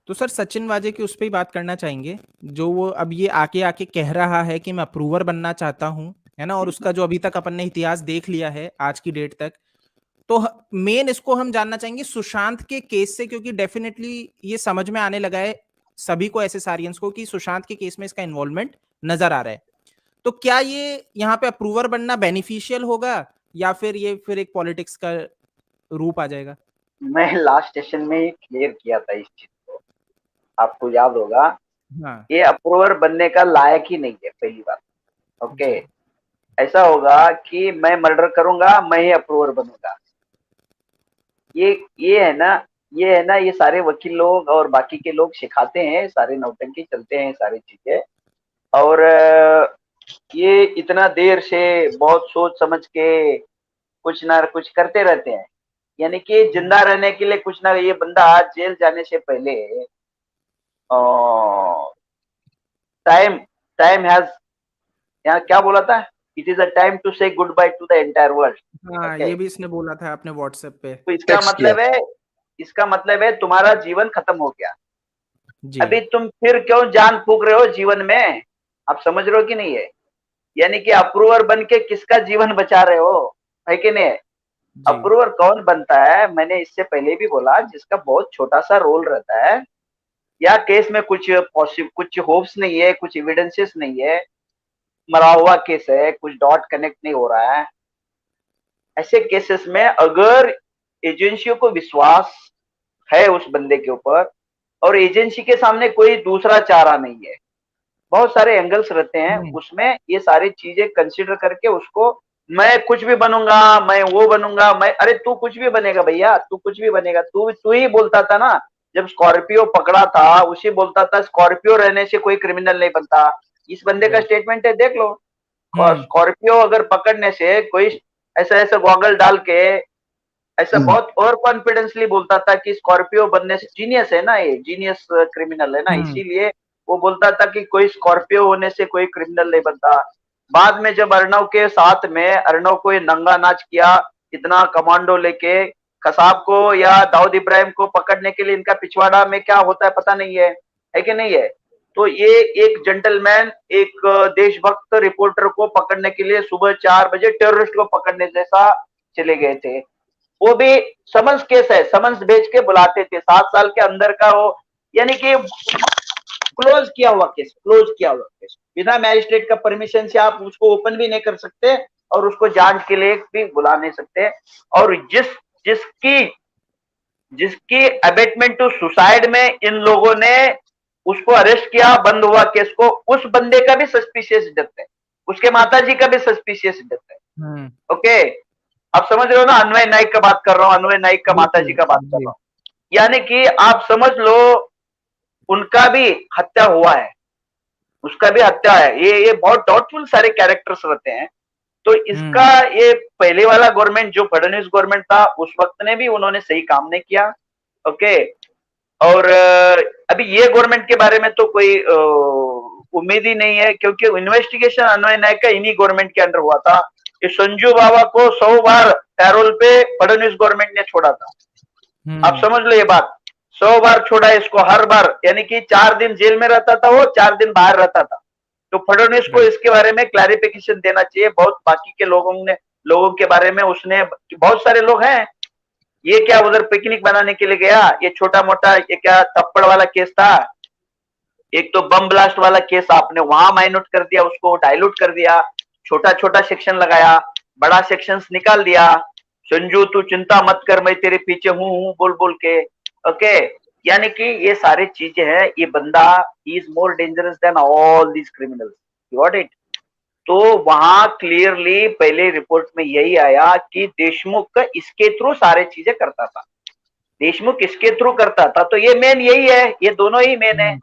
तो सर सचिन वाजे की उस पे ही बात करना चाहेंगे, जो वो अब ये आके आके कह रहा है कि मैं अप्रूवर बनना चाहता हूँ, है ना? और उसका जो अभी तक अपन ने इतिहास देख लिया है आज की डेट तक, तो मेन इसको हम जानना चाहेंगे सुशांत के केस से, क्योंकि डेफिनेटली ये समझ में आने लगा है सभी को, ऐसे सारियंस को, कि सुशांत के केस में इसका इन्वॉल्वमेंट नजर आ रहा है। तो क्या ये यहाँ पे अप्रूवर बनना बेनिफिशियल होगा, या फिर ये फिर एक पॉलिटिक्स का रूप आ जाएगा? मैं लास्ट सेशन में ही क्लियर किया था इस चीज को, आपको याद होगा। हाँ ये अप्रूवर बनने का लायक ही नहीं है, पहली बात। ओके, जी। ऐसा होगा कि मैं मर्डर करूंगा, मैं ही अप्रूवर बनूंगा। ये ये है ना, ये सारे वकील लोग और बाकी के लोग सिखाते हैं, सारे नौटंकी चलते हैं सारी चीजें। और ये इतना देर से बहुत सोच समझ के कुछ ना कुछ करते रहते हैं, यानी कि जिंदा रहने के लिए कुछ ना। ये बंदा जेल जाने से पहले टाइम टाइम हैज, यहाँ क्या बोला था, it is a time to say good bye to the entire world. हाँ, ओके, ये भी इसने बोला था आपने व्हाट्सएप पे। तो टेक्स्ट किया। इसका मतलब है तुम्हारा जीवन खत्म हो गया। जी अभी तुम फिर क्यों जान फूक रहे हो जीवन में? आप समझ रहे हो कि नहीं है? यानी कि अप्रूवर बन के किसका जीवन बचा रहे हो, है कि नहीं? जी। अप्रूवर कौन बनता है, मैंने इससे पहले भी बोला, जिसका बहुत छोटा सा रोल रहता है, या केस में कुछ होप्स नहीं है, कुछ एविडेंसेस नहीं है, मरा हुआ केस है, कुछ डॉट कनेक्ट नहीं हो रहा है। ऐसे केसेस में अगर एजेंसियों को विश्वास है उस बंदे के ऊपर, और एजेंसी के सामने कोई दूसरा चारा नहीं है, बहुत सारे एंगल्स रहते हैं उसमें, ये सारी चीजें कंसिडर करके उसको, मैं कुछ भी बनूंगा, मैं वो बनूंगा, मैं, अरे तू कुछ भी बनेगा भैया, तू कुछ भी बनेगा। तू ही बोलता था ना, जब स्कॉर्पियो पकड़ा था, उसी बोलता था स्कॉर्पियो रहने से कोई क्रिमिनल नहीं बनता। इस बंदे का राइट। स्टेटमेंट है, देख लो। स्कॉर्पियो अगर पकड़ने से कोई ऐसा ऐसा गॉगल डाल के ऐसा बहुत ओवर कॉन्फिडेंसली बोलता था कि स्कॉर्पियो बनने से, जीनियस है ना, ये जीनियस क्रिमिनल है ना, इसीलिए वो बोलता था कि कोई स्कॉर्पियो होने से कोई क्रिमिनल नहीं बनता। बाद में जब अर्नव के साथ में अर्नव को ये नंगा नाच किया, इतना कमांडो लेके, कसाब को या दाऊद इब्राहिम को पकड़ने के लिए इनका पिछवाड़ा में क्या होता है पता नहीं है कि नहीं है? तो ये एक जेंटलमैन, एक देशभक्त रिपोर्टर को पकड़ने के लिए सुबह 4 बजे टेररिस्ट को पकड़ने जैसा चले गए थे। वो भी समन्स केस है, समन्स भेज के बुलाते थे, 7 साल के अंदर का वो, यानी कि क्लोज किया हुआ केस, क्लोज किया हुआ केस, बिना मैजिस्ट्रेट का परमिशन से आप उसको ओपन भी नहीं कर सकते, और उसको जांच के लिए भी बुला नहीं सकते। और जिसकी जिसकी अबेटमेंट टू सुसाइड में इन लोगों ने उसको अरेस्ट किया, बंद हुआ केस को, उस बंदे का भी सस्पिशियस डेथ है, उसके माताजी का भी सस्पिशियस डेथ है। ओके, आप समझ रहे हो ना, अन्वय नाइक का बात कर रहा हूँ, अन्वय नाइक का माताजी का बात कर रहा हूँ। यानी कि आप समझ लो उनका भी हत्या हुआ है, उसका भी हत्या है। ये बहुत डाउटफुल सारे कैरेक्टर्स रहते हैं। तो इसका ये पहले वाला गवर्नमेंट जो फडणवीस गवर्नमेंट था, उस वक्त ने भी उन्होंने सही काम नहीं किया। ओके, और अभी ये गवर्नमेंट के बारे में तो कोई उम्मीद ही नहीं है, क्योंकि इन्वेस्टिगेशन अन्वय नायक का इन्हीं गवर्नमेंट के अंडर हुआ था। कि संजू बाबा को 100 बार पैरोल पे फडणवीस गवर्नमेंट ने छोड़ा था। आप समझ लो ये बात, 100 बार छोड़ा इसको, हर बार, यानी कि 4 दिन जेल में रहता था वो, 4 दिन बाहर रहता था। तो फडणवीस को इसके बारे में क्लैरिफिकेशन देना चाहिए। बहुत बाकी के लोगों के बारे में उसने, बहुत सारे लोग हैं, ये क्या उधर पिकनिक बनाने के लिए गया, ये छोटा मोटा, ये क्या थप्पड़ वाला केस था, एक तो बम ब्लास्ट वाला केस आपने वहां माइन्यूट कर दिया, उसको डाइल्यूट कर दिया, छोटा छोटा सेक्शन लगाया, बड़ा सेक्शन निकाल दिया। संजू तू चिंता मत कर, मैं तेरे पीछे हूं बोल बोल के। ओके, यानी कि ये सारी चीजें हैं। ये बंदा is more dangerous than all these criminals, you got it. तो वहां क्लियरली पहले रिपोर्ट में यही आया कि देशमुख इसके थ्रू सारे चीजें करता था, देशमुख इसके थ्रू करता था। तो ये मेन यही है, ये दोनों ही मेन है।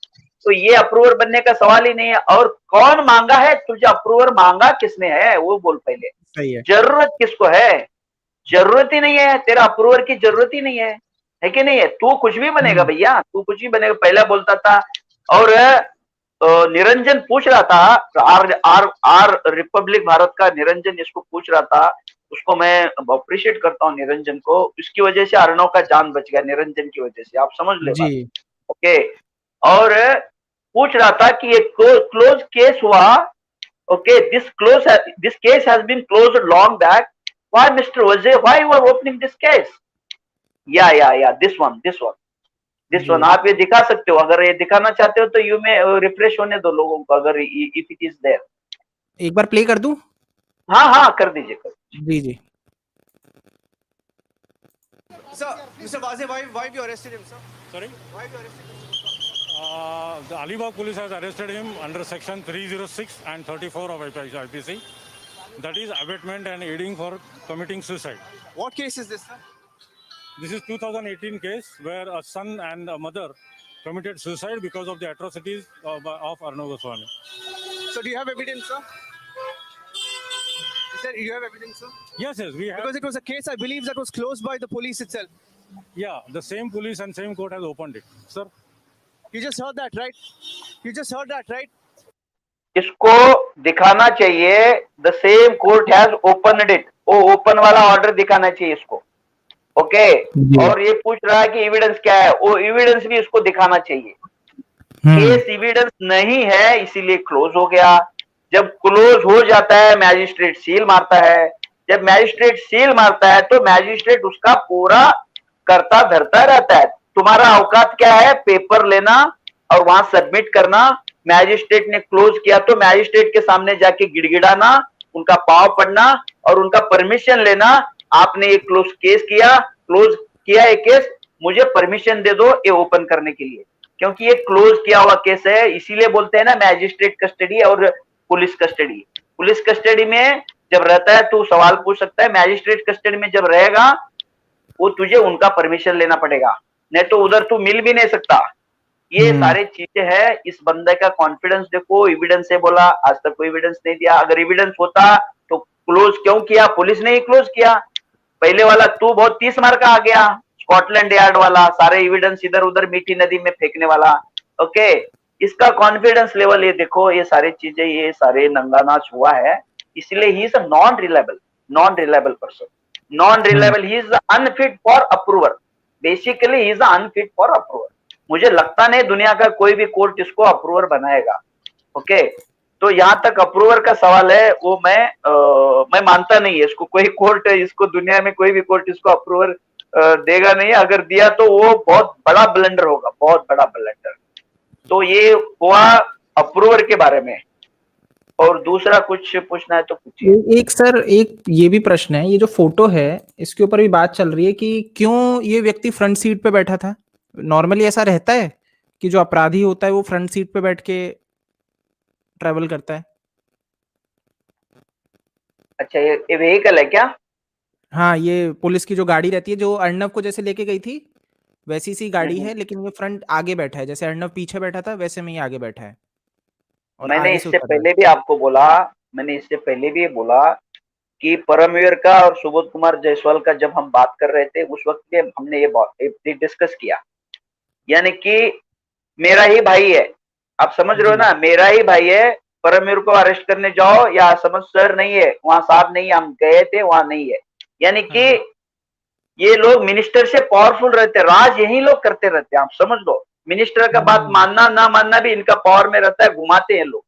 तो ये अप्रूवर बनने का सवाल ही नहीं है। और कौन मांगा है तुझे अप्रूवर, मांगा किसने है वो बोल पहले। सही है। जरूरत किसको है? जरूरत ही नहीं है, तेरा अप्रूवर की जरूरत ही नहीं है कि नहीं है? तू कुछ भी बनेगा भैया, तू कुछ भी बनेगा, पहला बोलता था। और निरंजन पूछ रहा था, आर रिपब्लिक भारत का निरंजन इसको पूछ रहा था, उसको मैं अप्रिशिएट करता हूँ निरंजन को। इसकी वजह से अर्णव का जान बच गया, निरंजन की वजह से, आप समझ ले बात। जी ओके, और पूछ रहा था कि ये क्लोज केस हुआ, okay, this case has been closed long back, why mister Waje, why you are opening this case? या दिस वन जी आप ये दिखा सकते हो, अगर ये दिखाना चाहते हो तो यू में रिफ्रेश होने दो लोगों को, अगर इफ इट इज देयर। एक बार प्ले कर दूं? हाँ हाँ कर दीजिए, कर जी जी। Sir, Mr. Waze, why you arrested him, sir? Sorry? Why you arrested him? The Alibag police has arrested him under section 306 and 34 of IPC. That is abatement and aiding for committing suicide. What case is this, sir? This is 2018 case where a son and a mother committed suicide because of the atrocities of Arnav Goswami. So do you have evidence, sir? He said, you have evidence, sir? Yes, we have. Because it was a case, I believe, that was closed by the police itself. Yeah, the same police and same court has opened it, sir. You just heard that, right? You just heard that, right? इसको दिखाना चाहिए, the same court has opened it, वो open वाला order दिखाना चाहिए इसको, okay. और ये पूछ रहा है कि एविडेंस क्या है, वो एविडेंस भी इसको दिखाना चाहिए। केस एविडेंस नहीं है इसीलिए क्लोज हो गया। जब क्लोज हो जाता है मैजिस्ट्रेट सील मारता है, जब मैजिस्ट्रेट सील मारता है तो मैजिस्ट्रेट उसका पूरा करता धरता रहता है। तुम्हारा औकात क्या है? पेपर लेना और वहां सबमिट करना। मैजिस्ट्रेट ने क्लोज किया तो मैजिस्ट्रेट के सामने जाके गिड़गिड़ाना, उनका पाव पड़ना और उनका परमिशन लेना। आपने ये क्लोज किया ये केस, मुझे परमिशन दे दो ये ओपन करने के लिए, क्योंकि ये क्लोज किया हुआ केस है। इसीलिए बोलते हैं ना मैजिस्ट्रेट कस्टडी और पुलिस कस्टडी। पुलिस कस्टडी में जब रहता है तो सवाल पूछ सकता है, मैजिस्ट्रेट कस्टडी में जब रहेगा वो तुझे उनका परमिशन लेना पड़ेगा, नहीं तो उधर तू मिल भी नहीं सकता। ये सारी चीजें हैं। इस बंदे का कॉन्फिडेंस देखो, एविडेंस है बोला, आज तक कोई एविडेंस नहीं दिया। अगर एविडेंस होता तो क्लोज क्यों किया? पुलिस ने ही क्लोज किया। पहले वाला तू बहुत 30 मार का आ गया, स्कॉटलैंड यार्ड वाला, सारे एविडेंस इधर उधर मीठी नदी में फेंकने वाला, ओके। इसका कॉन्फिडेंस लेवल ये देखो, ये सारी चीजें, ये सारे नंगा नाच हुआ है, इसलिए he is a non reliable person, non reliable, he is unfit for approver, basically he is unfit for approver. मुझे लगता नहीं दुनिया का कोई भी कोर्ट इसको अप्रूवर बनाएगा, ओके। तो यहाँ तक अप्रूवर का सवाल है, वो मैं मानता नहीं है इसको, कोई कोर्ट इसको, दुनिया में कोई भी कोर्ट इसको अप्रूवर देगा नहीं। अगर दिया तो वो बहुत बड़ा ब्लंडर होगा, बहुत बड़ा ब्लंडर। तो ये हुआ अप्रूवर के बारे में। और दूसरा कुछ पूछना है तो पूछिए। एक सर, एक ये भी प्रश्न है, ये जो फोटो है इसके ऊपर भी बात चल रही है कि क्यों ये व्यक्ति फ्रंट सीट पे बैठा था। नॉर्मली ऐसा रहता है कि जो अपराधी होता है वो फ्रंट सीट पे बैठ के ट्रेवल करता है। अच्छा, ये व्हीकल है क्या? हाँ, ये पुलिस की जो गाड़ी रहती है, जो अर्नव को जैसे लेके गई थी वैसी सी गाड़ी है, लेकिन ये फ्रंट आगे बैठा है, जैसे अर्नव पीछे बैठा था वैसे में ही आगे बैठा है। और मैंने आगे से इससे उतर रहा है। पहले भी आपको बोला, मैंने इससे पहले भी बोला कि परमवीर का और सुबोध कुमार जायसवाल का जब हम बात कर रहे थे उस वक्त पे हमने ये डिस्कस किया, यानी कि मेरा ही भाई है, आप समझ रहे हो ना, मेरा ही भाई है। परमवीर को अरेस्ट करने जाओ या समझ सर नहीं है, वहां साहब नहीं है, हम गए थे वहां नहीं है। यानी कि ये लोग मिनिस्टर से पावरफुल रहते, राज यही लोग करते रहते हैं, आप समझ लो। मिनिस्टर का बात मानना ना मानना भी इनका पावर में रहता है, घुमाते हैं लोग।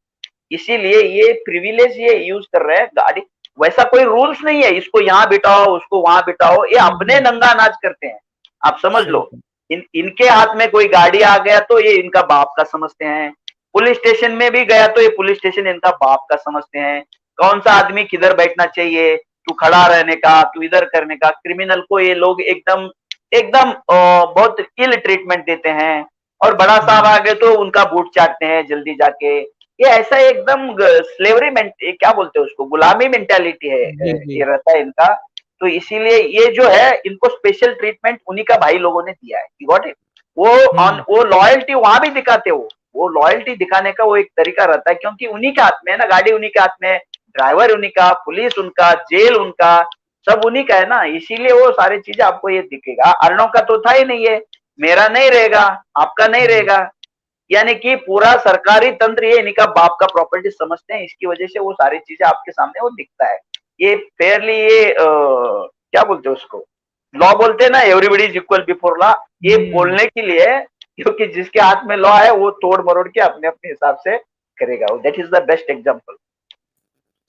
इसीलिए ये प्रिविलेज ये यूज कर रहे हैं गाड़ी। वैसा कोई रूल्स नहीं है, इसको यहाँ बिठाओ उसको वहां बिठाओ, ये अपने नंगा नाच करते हैं, आप समझ लो। इनके हाथ में कोई गाड़ी आ गया तो ये इनका बाप का समझते हैं, पुलिस स्टेशन में भी गया तो ये पुलिस स्टेशन इनका बाप का समझते हैं। कौन सा आदमी किधर बैठना चाहिए, तू खड़ा रहने का, तू इधर करने का। क्रिमिनल को ये लोग एकदम बहुत इल ट्रीटमेंट देते हैं, और बड़ा साहब आ गए तो उनका बूट चाटते हैं जल्दी जाके। ये ऐसा एकदम स्लेवरी क्या बोलते हैं उसको, गुलामी मेंटालिटी है, ये रहता है इनका। तो इसीलिए ये जो है इनको स्पेशल ट्रीटमेंट उन्हीं का भाई लोगों ने दिया है, गॉट इट। वो लॉयल्टी वहां भी दिखाते हो, वो लॉयल्टी दिखाने का वो एक तरीका रहता है, क्योंकि उन्हीं के हाथ में है ना गाड़ी, उन्हीं के हाथ में ड्राइवर, उन्हीं का पुलिस, उनका जेल, उनका सब उन्हीं का है ना। इसीलिए वो सारी चीजें आपको ये दिखेगा। अर्णव का तो था ही नहीं है, मेरा नहीं रहेगा, आपका नहीं रहेगा, यानी कि पूरा सरकारी तंत्र ये इनका बाप का प्रॉपर्टी समझते हैं। इसकी वजह से वो सारी चीजें आपके सामने वो दिखता है। ये फेयरली, ये क्या बोलते हैं उसको, लॉ बोलते हैं ना, everybody is equal before law. ये बोलने के लिए क्योंकि जिसके हाथ में लॉ है वो तोड़ मरोड़ के अपने अपने हिसाब से करेगा। That is the best example.